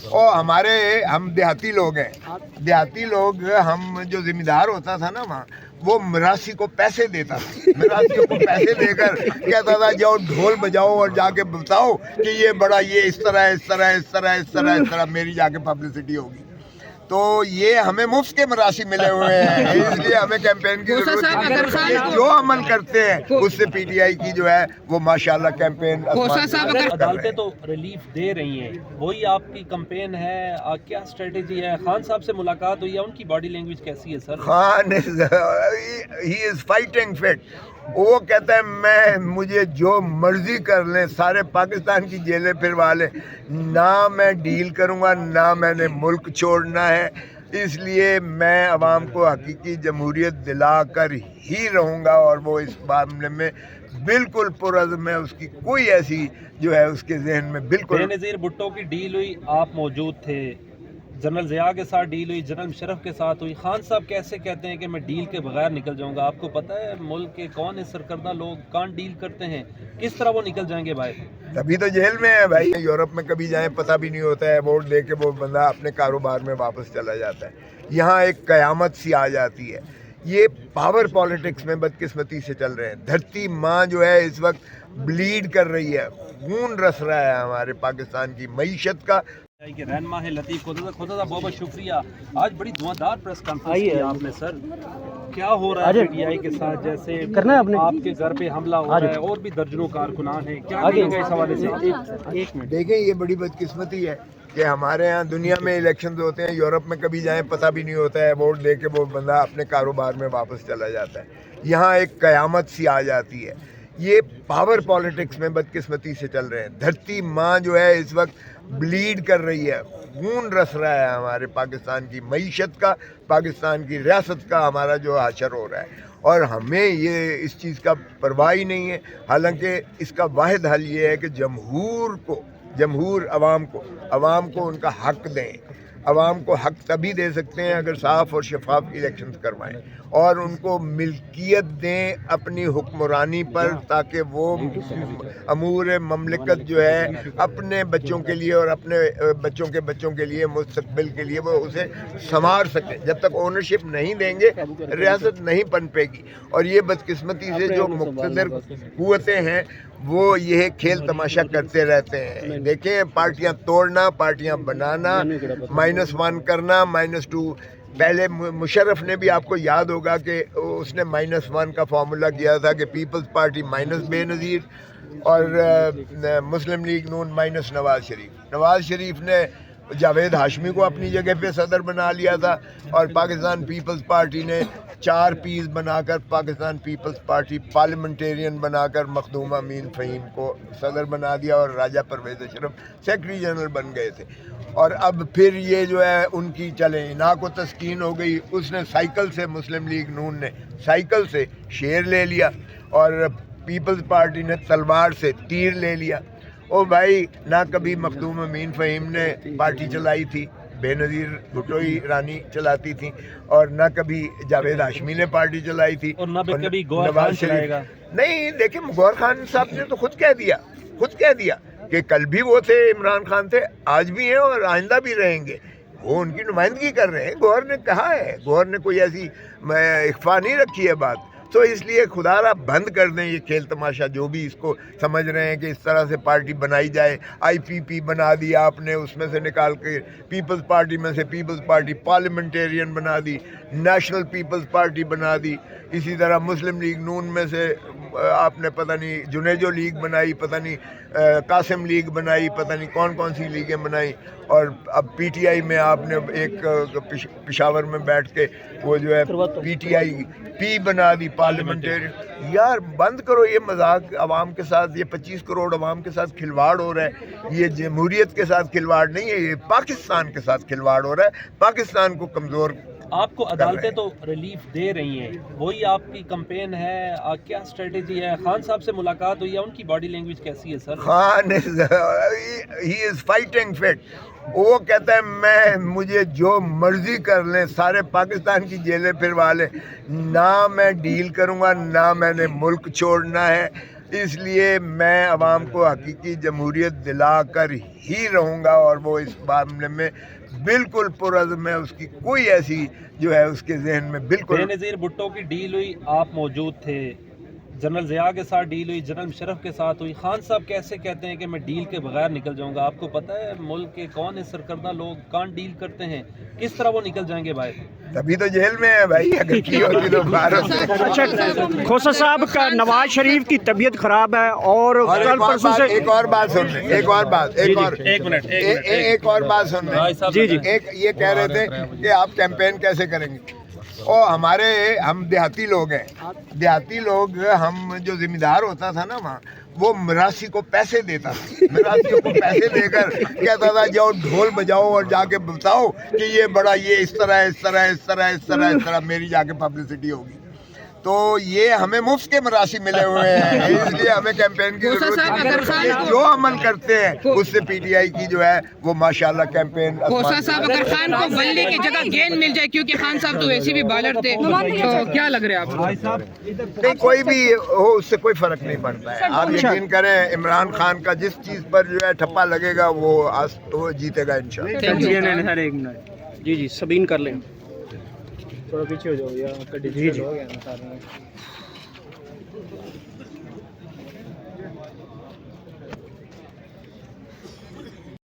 और हम देहाती लोग हैं, देहाती लोग, हम जो जिम्मेदार होता था ना वहाँ, वो मरासी को पैसे देता था, मरासियों को पैसे देकर कहता था जाओ ढोल बजाओ और जाके बताओ कि ये बड़ा, ये इस तरह इस तरह इस तरह इस तरह इस तरह मेरी जाके पब्लिसिटी होगी। तो ये हमें मुफ्त के मरासी मिले हुए हैं, इसलिए हमें कैंपेन की जरूरत है। ये जो अमल करते हैं उससे पीटीआई की जो है वो माशाल्लाह कैंपेन अदालतें तो रिलीफ दे रही हैं, वही आपकी कैंपेन है, क्या स्ट्रेटेजी है? खान साहब से मुलाकात हुई है, उनकी बॉडी लैंग्वेज कैसी है sir? Khan he is fighting fit. वो कहता है मुझे जो मर्जी कर लें, सारे पाकिस्तान की जेलें फिरवा लें, ना मैं डील करूँगा, ना मैंने मुल्क छोड़ना है। इसलिए मैं अवाम को हकीकी जमहूरियत दिलाकर ही रहूँगा, और वो इस मामले में बिल्कुल पुरज़्म है। उसकी कोई ऐसी जो है उसके जहन में बिल्कुल। बेनज़ीर भुट्टो की डील हुई, आप मौजूद थे, जनरल ज़िया के साथ डील हुई, जनरल मुशर्रफ के साथ हुई। खान साहब कैसे कहते हैं कि मैं डील के बगैर निकल जाऊंगा? आपको पता है मुल्क के कौन है सरकर्दा लोग, कौन डील करते हैं, किस तरह वो निकल जाएंगे भाई? तभी तो जेल में है भाई। यूरोप में कभी जाए पता भी नहीं होता है, वोट दे के वो बंदा अपने कारोबार में वापस चला जाता है। यहाँ एक कयामत सी आ जाती है। ये पावर पॉलिटिक्स में बदकिस्मती से चल रहे हैं। धरती माँ जो है इस वक्त ब्लीड कर रही है, खून रस रहा है हमारे पाकिस्तान की मईशत का। के रहनमा है लतीफ़ खुदा बहुत बहुत शुक्रिया। आज बड़ी धुआंधार प्रेस कॉन्फ्रेंस की आपने सर, क्या हो रहा है पीटीआई के साथ? जैसे करना है आपके घर पे हमला हो रहा है और भी दर्जनों कारकुनान हैं, क्या कहेंगे इस हवाले से? एक मिनट देखें, ये बड़ी बदकिस्मती है कि हमारे यहाँ दुनिया में इलेक्शन होते हैं, यूरोप में कभी जाएं पता भी नहीं होता है, वोट दे के वो बंदा अपने कारोबार में वापस चला जाता है। यहाँ एक कयामत सी आ जाती है। ये पावर पॉलिटिक्स में बदकिस्मती से चल रहे हैं। धरती माँ जो है इस वक्त ब्लीड कर रही है, खून रस रहा है हमारे पाकिस्तान की मईशत का, पाकिस्तान की रियासत का हमारा जो हाशर हो रहा है, और हमें ये इस चीज़ का परवाह ही नहीं है। हालांकि इसका वाहिद हल ये है कि जमहूर अवाम को उनका हक दें। अवाम को हक तभी दे सकते हैं अगर साफ़ और शफाफ इलेक्शंस करवाएं, और उनको मिल्कियत दें अपनी हुक्मरानी पर, ताकि वो अमूर ममलिकत जो है अपने बच्चों के लिए और अपने बच्चों के लिए, मुस्तकबिल के लिए वो उसे संवार सकें। जब तक ओनरशिप नहीं देंगे रियासत नहीं पनपेगी। और ये बदकिस्मती से जो मुक़्तदर क़ुव्वतें हैं वो ये खेल तमाशा करते रहते हैं। देखें, पार्टियां तोड़ना, पार्टियां बनाना, -1 करना, -2। पहले मुशर्रफ ने भी, आपको याद होगा कि उसने -1 का फार्मूला किया था कि पीपल्स पार्टी माइनस बेनज़ीर और मुस्लिम लीग नून माइनस नवाज शरीफ ने जावेद हाशमी को अपनी जगह पे सदर बना लिया था, और पाकिस्तान पीपल्स पार्टी ने 4 पीस बनाकर पाकिस्तान पीपल्स पार्टी पार्लियामेंटेरियन बनाकर मखदूम अमीन फ़हीम को सदर बना दिया, और राजा परवेज़ अशरफ सेक्रेटरी जनरल बन गए थे। और अब फिर ये जो है उनकी चले इना को तस्कीन हो गई। उसने साइकिल से, मुस्लिम लीग नून ने साइकिल से शेर ले लिया, और पीपल्स पार्टी ने तलवार से तीर ले लिया। ओ भाई, ना कभी मखदूम अमीन फ़हीम ने पार्टी चलाई थी, बेनज़ीर भुट्टो ही रानी चलाती थी, और ना कभी जावेद हाशमी ने पार्टी चलाई थी, और ना कभी गौहर खान चलाएगा। नहीं, देखिए, गौहर खान साहब ने तो खुद कह दिया कि कल भी वो थे, इमरान खान थे, आज भी हैं और आइंदा भी रहेंगे। वो उनकी नुमाइंदगी कर रहे हैं। गौहर ने कहा है, गौहर ने कोई ऐसी इख्फा नहीं रखी है बात। तो इसलिए खुदारा बंद कर दें ये खेल तमाशा, जो भी इसको समझ रहे हैं कि इस तरह से पार्टी बनाई जाए। IPP बना दिया आपने, उसमें से निकाल के पीपल्स पार्टी में से पीपल्स पार्टी पार्लियामेंटेरियन बना दी, नेशनल पीपल्स पार्टी बना दी। इसी तरह मुस्लिम लीग नून में से आपने पता नहीं जुनेजो लीग बनाई, पता नहीं कासिम लीग बनाई, पता नहीं कौन कौन सी लीगें बनाई, और अब PTI में आपने एक पेशावर में बैठ के वो जो है PTI P बना दी, पार्लियामेंटेरियन। यार बंद करो ये मजाक अवाम के साथ। ये 25 करोड़ अवाम के साथ खिलवाड़ हो रहा है। ये जमहूरियत के साथ खिलवाड़ नहीं है, ये पाकिस्तान के साथ खिलवाड़ हो रहा है। पाकिस्तान को कमज़ोर आपको अदालतें तो रिलीफ दे रही हैं, वही आपकी कैंपेन है, क्या स्ट्रेटेजी है? खान साहब से मुलाकात हुई है, उनकी बॉडी लैंग्वेज कैसी है sir? Khan he is fighting fit. वो कहता है मुझे जो मर्जी कर लें, सारे पाकिस्तान की जेलें फिरवा लें, ना मैं डील करूँगा, ना मैंने मुल्क छोड़ना है। اس لیے میں عوام کو حقیقی جمہوریت دلا کر ہی رہوں گا، اور وہ اس معاملے میں بالکل پرعزم ہے، اس کی کوئی ایسی جو ہے اس کے ذہن میں بالکل۔ بے نظیر بھٹو کی ڈیل ہوئی، آپ موجود تھے، جنرل ضیاء کے ساتھ ڈیل ہوئی، جنرل مشرف کے ساتھ ہوئی، خان صاحب کیسے کہتے ہیں کہ میں ڈیل کے بغیر نکل جاؤں گا؟ آپ کو پتہ ہے ملک کے کون ہے سرکردہ لوگ کون ڈیل کرتے ہیں، کس طرح وہ نکل جائیں گے باہر؟ تبھی تو جیل میں ہے بھائی، اگر کی ہوتی تو باہر سے۔ اچھا کھوسا صاحب کا نواز شریف کی طبیعت خراب ہے اور کل پرسوں سے ایک اور بات سن لیں، ایک اور بات سن لیں۔ جی ایک یہ کہہ رہے تھے کہ آپ کیمپین کیسے کریں گے، اور ہم دیہاتی لوگ ہیں، دیہاتی لوگ، ہم جو ذمہ دار ہوتا تھا نا وہاں، وہ مراسی کو پیسے دیتا تھا، مراسی کو پیسے دے کر کہتا تھا جاؤ ڈھول بجاؤ اور جا کے بتاؤ کہ یہ بڑا، یہ اس طرح اس طرح اس طرح اس طرح اس طرح میری جا کے پبلسٹی ہوگی۔ تو یہ ہمیں مفت کے مراسی ملے ہوئے ہیں، اس لیے ہمیں کیمپین کی ضرورت نہیں ہے۔ جو عمل کرتے ہیں اس سے پی ٹی آئی کی جو ہے وہ ماشاءاللہ کیمپین۔ کھوسا صاحب اگر خان کو بلے کی جگہ گیند مل جائے، کیونکہ خان صاحب تو ویسے بھی بالر تھے، تو کیا لگ رہا ہے آپ کو؟ نہیں، کوئی بھی ہو اس سے کوئی فرق نہیں پڑتا ہے۔ آپ یقین کریں عمران خان کا جس چیز پر جو ہے ٹھپا لگے گا وہ جیتے گا انشاءاللہ۔ جی سبین کر لیں، تھوڑا پیچھے ہو جاؤ، یا آپ کا ڈیجیٹل ہو گیا نا سارے۔